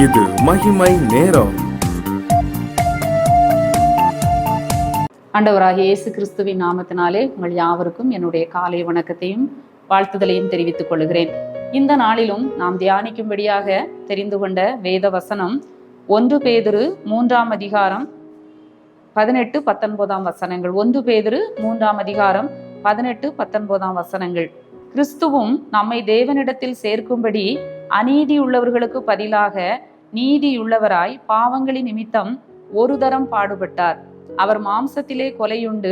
இது மகிமை நேரம். ஆண்டவராகிய இயேசு கிறிஸ்துவின் நாமத்தினாலே உங்கள் யாவருக்கும் என்னுடைய காலை வணக்கத்தையும் வாழ்த்துதலையும் தெரிவித்துக் கொள்கிறேன். இந்த நாளிலும் நாம் தியானிக்கும்படியாக தெரிந்து கொண்ட வேத வசனம் 1 பேதுரு 3ஆம் அதிகாரம் 18-19 வசனங்கள். 1 பேதுரு 3ஆம் அதிகாரம் 18-19 வசனங்கள். கிறிஸ்துவும் நம்மை தேவனிடத்தில் சேர்க்கும்படி அநீதி உள்ளவர்களுக்கு பதிலாக நீதியுள்ளவராய் பாவங்களின் நிமித்தம் ஒரு தரம் பாடுபட்டார். அவர் மாம்சத்திலே கொலையுண்டு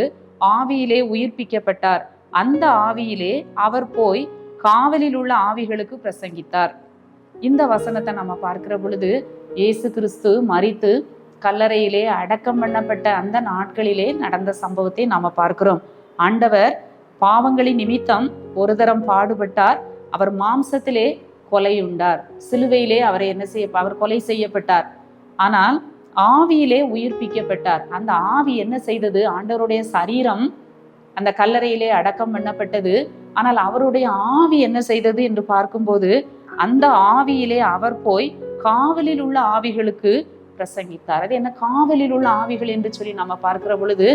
ஆவியிலே உயிர்ப்பிக்கப்பட்டார். அந்த ஆவியிலே அவர் போய் காவலில் உள்ள ஆவிகளுக்கு பிரசங்கித்தார். இந்த வசனத்தை நம்ம பார்க்கிற பொழுது இயேசு கிறிஸ்து மரித்து கல்லறையிலே அடக்கம் பண்ணப்பட்ட அந்த நாட்களிலே நடந்த சம்பவத்தை நாம பார்க்கிறோம். ஆண்டவர் பாவங்களின் நிமித்தம் ஒரு தரம் பாடுபட்டார். அவர் மாம்சத்திலே கொலையுண்டார். சிலுவையிலே அவரை அவர் கொலை செய்யப்பட்டார். ஆனால் ஆவியிலே உயிர்ப்பிக்கப்பட்டார். அந்த ஆவி என்ன செய்தது? ஆண்டவருடைய சரீரம் அந்த கல்லறையிலே அடக்கம் பண்ணப்பட்டது. ஆனால் அவருடைய ஆவி என்ன செய்தது என்று பார்க்கும்போது அந்த ஆவியிலே அவர் போய் காவலில் உள்ள ஆவிகளுக்கு பிரசங்கித்தார். அது என்ன காவலில் உள்ள ஆவிகள் என்று சொல்லி நம்ம பார்க்கிற பொழுது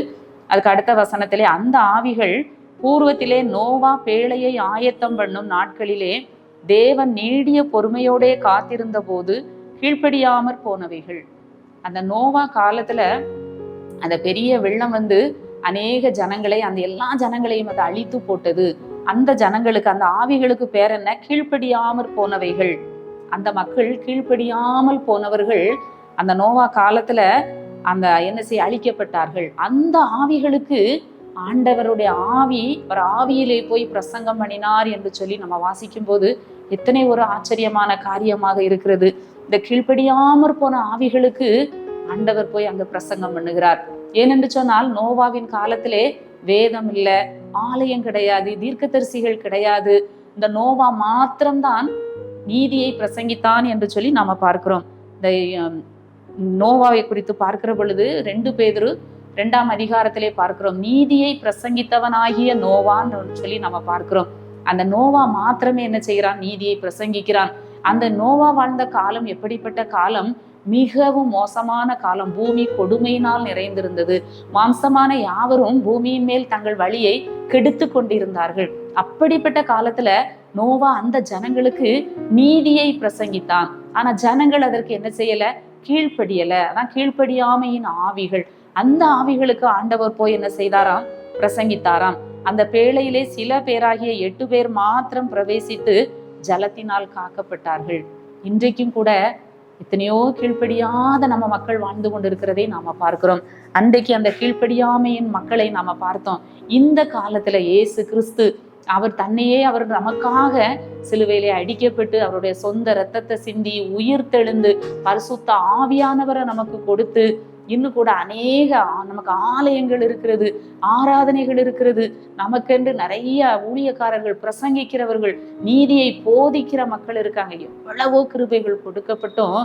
அதுக்கு அடுத்த வசனத்திலே அந்த ஆவிகள் பூர்வத்திலே நோவா பேழையை ஆயத்தம் பண்ணும் நாட்களிலே தேவன் நீடிய பொறுமையோடே காத்திருந்த போது கீழ்ப்படியாமற் போனவைகள். அந்த நோவா காலத்துல அந்த பெரிய வெள்ளம் அநேக ஜனங்களை, அந்த எல்லா ஜனங்களையும் அதை அழித்து போட்டது. அந்த ஜனங்களுக்கு, அந்த ஆவிகளுக்கு பேர் என்ன? கீழ்ப்படியாமற் போனவைகள். அந்த மக்கள் கீழ்ப்படியாமல் போனவர்கள் அந்த நோவா காலத்துல அந்த அழிக்கப்பட்டார்கள். அந்த ஆவிகளுக்கு ஆண்டவருடைய ஆவி, அவர் ஆவியிலே போய் பிரசங்கம் பண்ணினார் என்று சொல்லி நம்ம வாசிக்கும் போது எத்தனை ஒரு ஆச்சரியமான காரியமாக இருக்கிறது. இந்த கீழ்ப்படியாமற் போன ஆவிகளுக்கு ஆண்டவர் போய் அங்க பிரசங்கம் பண்ணுகிறார். ஏனென்று சொன்னால் நோவாவின் காலத்திலே வேதம் இல்லை, ஆலயம் கிடையாது, தீர்க்கதரிசிகள் கிடையாது. இந்த நோவா மாத்திரம்தான் நீதியை பிரசங்கித்தான் என்று சொல்லி நாம பார்க்கிறோம். இந்த நோவாவை குறித்து பார்க்கிற பொழுது 2 பேதுரு 2ஆம் அதிகாரத்திலே பார்க்கிறோம். நீதியை பிரசங்கித்தவனாகிய நோவான்னு சொல்லி நம்ம பார்க்கிறோம். அந்த நோவா மாத்திரமே என்ன செய்கிறான்? நீதியை பிரசங்கிக்கிறான். அந்த நோவா வாழ்ந்த காலம் எப்படிப்பட்ட காலம்? மிகவும் மோசமான காலம். பூமி கொடுமையினால் நிறைந்திருந்தது. மாம்சமான யாவரும் பூமியின் மேல் தங்கள் வழியை கெடுத்து கொண்டிருந்தார்கள். அப்படிப்பட்ட காலத்துல நோவா அந்த ஜனங்களுக்கு நீதியை பிரசங்கித்தான். ஆனா ஜனங்கள் அதற்கு என்ன செய்யல? கீழ்ப்படியல. அதான் கீழ்ப்படியாமையின் ஆவிகள். அந்த ஆவிகளுக்கு ஆண்டவர் போய் என்ன செய்தாராம்? பிரசங்கித்தாராம். அந்த பேழையிலே சில பேராகிய 8 பேர் மாத்திரம் பிரவேசித்து ஜலத்தினால் காக்கப்பட்டார்கள். இன்றைக்கும் கூட எத்தனையோ கீழ்ப்படியாத நம்ம மக்கள் வாழ்ந்து கொண்டிருக்கிறதை நாம பார்க்கிறோம். அன்றைக்கு அந்த கீழ்ப்படியாமையின் மக்களை நாம பார்த்தோம். இந்த காலத்துல இயேசு கிறிஸ்து அவர் தன்னையே அவர் நமக்காக சிலுவையிலே அடிக்கப்பட்டு அவருடைய சொந்த இரத்தத்தை சிந்தி உயிர் தெழுந்து பரிசுத்த ஆவியானவரை நமக்கு கொடுத்து இன்னும் கூட அநேக நமக்கு ஆலயங்கள் இருக்கிறது, ஆராதனைகள் இருக்கிறது, நமக்கென்று நிறைய ஊழியக்காரர்கள், பிரசங்கிக்கிறவர்கள், நீதியை போதிக்கிற மக்கள் இருக்காங்க. எவ்வளவோ கிருபைகள் கொடுக்கப்பட்டும்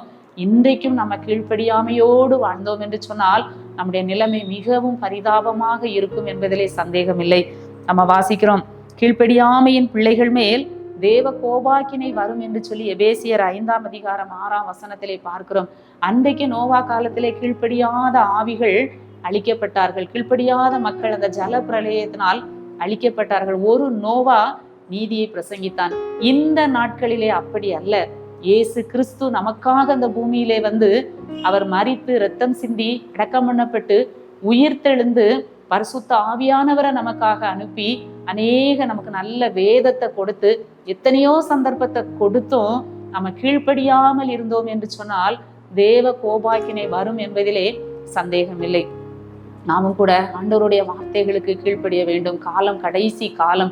இன்றைக்கும் நம்ம கீழ்ப்படியாமையோடு வாழ்ந்தோம் என்று சொன்னால் நம்முடைய நிலைமை மிகவும் பரிதாபமாக இருக்கும் என்பதிலே சந்தேகமில்லை. நம்ம வாசிக்கிறோம், கீழ்ப்படியாமையின் பிள்ளைகள் மேல் தேவ கோபாக்கினை வரும் என்று சொல்லி எபேசியர் 5ஆம் அதிகாரம் 6ஆம் வசனத்திலே பார்க்கிறோம். அன்றைக்கு நோவா காலத்திலே கீழ்ப்படியாத ஆவிகள் அழிக்கப்பட்டார்கள். கீழ்ப்படியாத மக்கள் அந்த ஜல பிரளயத்தினால் அழிக்கப்பட்டார்கள். ஒரு நோவா நீதியை பிரசங்கித்தான். இந்த நாட்களிலே அப்படி அல்ல. இயேசு கிறிஸ்து நமக்காக அந்த பூமியிலே அவர் மரித்து இரத்தம் சிந்தி அடக்கம் பண்ணப்பட்டு உயிர் தெழுந்து பரிசுத்த ஆவியானவரை நமக்காக அனுப்பி அநேக நமக்கு நல்ல வேதத்தை கொடுத்து எத்தனையோ சந்தர்ப்பத்தை கொடுத்தும் நம்ம கீழ்ப்படியாமல் இருந்தோம் என்று சொன்னால் தேவ கோபாக்கினை வரும் என்பதிலே சந்தேகமில்லை. நாமும் கூட ஆண்டவருடைய வார்த்தைகளுக்கு கீழ்ப்படிய வேண்டும். காலம் கடைசி காலம்.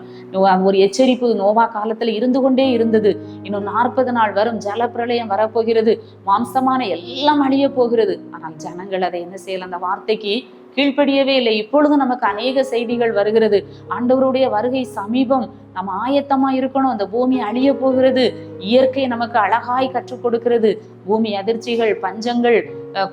ஒரு எச்சரிப்பு நோவா காலத்துல இருந்து கொண்டே இருந்தது. இன்னும் 40 நாள் வரும், ஜல பிரளயம் வரப்போகிறது, மாம்சமான எல்லாம் அழிய போகிறது. ஆனால் ஜனங்கள் அதை என்ன செய்யல? அந்த வார்த்தைக்கு கீழ்ப்படியவே இல்லை. இப்பொழுது நமக்கு அநேக செய்திகள் வருகிறது. ஆண்டவருடைய வருகை சமீபம், நம்ம ஆயத்தமா இருக்கணும். அந்த பூமி அழிய போகிறது. இயற்கை நமக்கு அழகாய் கற்றுக் கொடுக்கிறது. பூமி அதிர்ச்சிகள், பஞ்சங்கள்,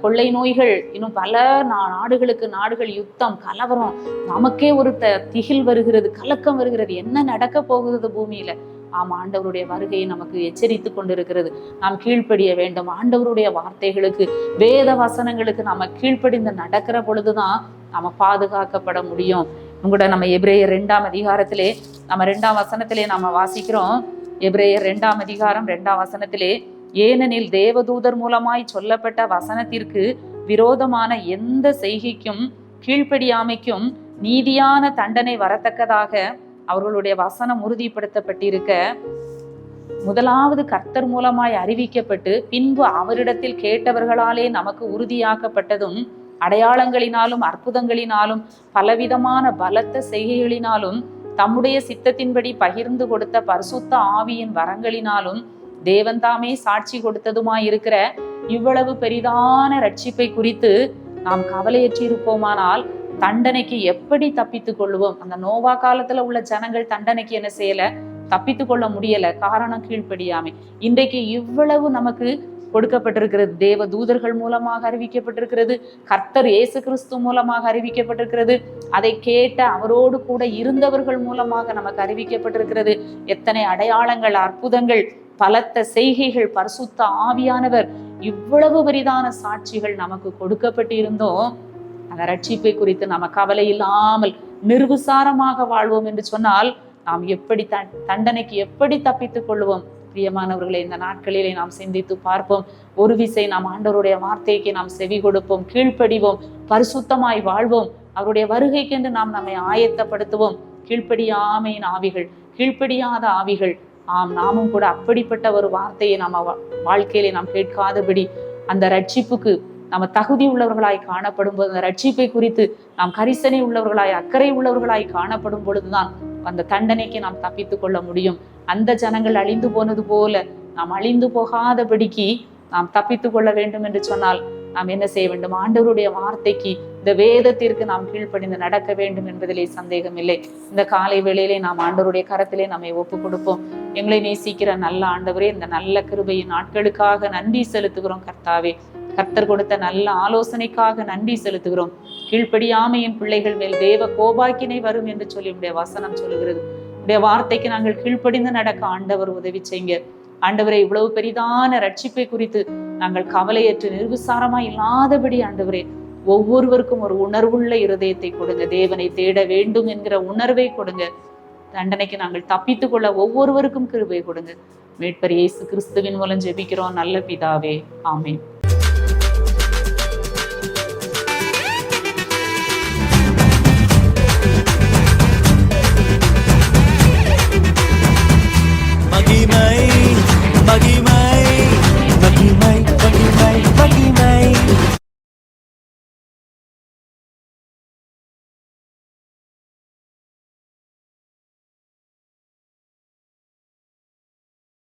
கொள்ளை நோய்கள், இன்னும் பல நாடுகளுக்கு நாடுகள் யுத்தம், கலவரம், நமக்கே ஒரு திகில் வருகிறது, கலக்கம் வருகிறது. என்ன நடக்க போகிறது பூமியில? ஆண்டவருடைய வருகையை நமக்கு எச்சரித்து கொண்டிருக்கிறது. நாம் கீழ்ப்படிய வேண்டும். ஆண்டவருடைய வார்த்தைகளுக்கு, வேத வசனங்களுக்கு நம்ம கீழ்ப்படிந்து நடக்கிற பொழுதுதான் நம்ம பாதுகாக்கப்பட முடியும். உங்களோட நம்ம எபிரேயர் 2ஆம் அதிகாரத்திலே நம்ம 2ஆம் வசனத்திலே நாம வாசிக்கிறோம். எபிரேயர் 2ஆம் அதிகாரம் 2ஆம் வசனத்திலே, ஏனெனில் தேவதூதர் மூலமாய் சொல்லப்பட்ட வசனத்திற்கு விரோதமான எந்த செய்கைக்கும் கீழ்ப்படியாமைக்கும் நீதியான தண்டனை வரத்தக்கதாக அவர்களுடைய வசனம் உறுதிப்படுத்தப்பட்டிருக்க, முதலாவது கர்த்தர் மூலமாய் அறிவிக்கப்பட்டு பின்பு அவரிடத்தில் கேட்டவர்களாலே நமக்கு உறுதியாக்கப்பட்டதும், அடையாளங்களினாலும் அற்புதங்களினாலும் பலவிதமான பலத்த செய்கைகளினாலும் தம்முடைய சித்தத்தின்படி பகிர்ந்து கொடுத்த பரிசுத்த ஆவியின் வரங்களினாலும் தேவன் தாமே சாட்சி கொடுத்ததுமாயிருக்கிற இவ்வளவு பெரிதான ரட்சிப்பை குறித்து நாம் கவலையற்றி இருப்போமானால் தண்டனைக்கு எப்படி தப்பித்துக் கொள்ளுவோம்? அந்த நோவா காலத்துல உள்ள ஜனங்கள் தண்டனைக்கு என்ன செய்யல? தப்பித்து கொள்ள முடியல. காரணம் கீழ்ப்படியாமை. இன்றைக்கு இவ்வளவு நமக்கு கொடுக்கப்பட்டிருக்கிறது. தேவ தூதர்கள் மூலமாக அறிவிக்கப்பட்டிருக்கிறது. கர்த்தர் இயேசு கிறிஸ்து மூலமாக அறிவிக்கப்பட்டிருக்கிறது. அதை கேட்ட அவரோடு கூட இருந்தவர்கள் மூலமாக நமக்கு அறிவிக்கப்பட்டிருக்கிறது. எத்தனை அடையாளங்கள், அற்புதங்கள், பலத்த செய்கைகள், பரிசுத்த ஆவியானவர், இவ்வளவு பெரிதான சாட்சிகள் நமக்கு கொடுக்கப்பட்டு இருந்தோம். அந்த ரட்சிப்பை குறித்து நம்ம கவலை இல்லாமல் நிர்விசாரமாக வாழ்வோம் என்று சொன்னால் நாம் எப்படி தண்டனைக்கு எப்படி தப்பித்துக் கொள்வோம்? பிரியமானவர்களை, இந்த நாட்களிலே நாம் சிந்தித்து பார்ப்போம். ஒரு விசை நாம் ஆண்டவருடைய வார்த்தைக்கு நாம் செவி கொடுப்போம், கீழ்ப்படிவோம், பரிசுத்தமாய் வாழ்வோம். அவருடைய வருகைக்கு என்று நாம் நம்மை ஆயத்தப்படுத்துவோம். கீழ்ப்படியாமையின் ஆவிகள், கீழ்ப்படியாத ஆவிகள், நாமும் கூட அப்படிப்பட்ட ஒரு வார்த்தையை நம்ம வாழ்க்கையிலே நாம் கேட்காதபடி அந்த ரட்சிப்புக்கு நம்ம தகுதி உள்ளவர்களாய் காணப்படும் போது, அந்த ரட்சிப்பை குறித்து நாம் கரிசனை உள்ளவர்களாய், அக்கறை உள்ளவர்களாய் காணப்படும் பொழுதுதான் அந்த தண்டனைக்கு நாம் தப்பித்துக் கொள்ள முடியும். அந்த ஜனங்கள் அழிந்து போனது போல நாம் அழிந்து போகாதபடிக்கு நாம் தப்பித்துக் கொள்ள வேண்டும் என்று சொன்னால் நாம் என்ன செய்ய வேண்டும்? ஆண்டவருடைய வார்த்தைக்கு, இந்த வேதத்திற்கு நாம் கீழ்ப்படிந்து நடக்க வேண்டும் என்பதிலே சந்தேகம் இல்லை. இந்த காலை வேளையிலே நாம் ஆண்டவருடைய கரத்திலே நம்மை ஒப்பு கொடுப்போம். எங்களை நேசிக்கிற நல்ல ஆண்டவரே, இந்த நல்ல கிருபையின் நாட்களுக்காக நன்றி செலுத்துகிறோம். கர்த்தாவே, கர்த்தர் கொடுத்த நல்ல ஆலோசனைக்காக நன்றி செலுத்துகிறோம். கீழ்ப்படியாமையின் பிள்ளைகள் மேல் தேவ கோபாக்கினை வரும் என்று சொல்லி உடைய வசனம் சொல்லுகிறது. உடைய வார்த்தைக்கு நாங்கள் கீழ்ப்படிந்து நடக்க ஆண்டவர் உதவி செய்யுங்க. ஆண்டவரை, இவ்வளவு பெரிதான ரட்சிப்பை குறித்து நாங்கள் கவலையற்று நிர்விசாரமாய் இல்லாதபடி ஆண்டவரே, ஒவ்வொருவருக்கும் ஒரு உணர்வுள்ள இருதயத்தை கொடுங்க. தேவனை தேட வேண்டும் என்கிற உணர்வை கொடுங்க. தண்டனைக்கு நாங்கள் தப்பித்துக் கொள்ள ஒவ்வொருவருக்கும் கிருபை கொடுங்க. மீட்பர் இயேசு கிறிஸ்துவின் மூலம் ஜெபிக்கிறோம் நல்ல பிதாவே, ஆமென். மகிமை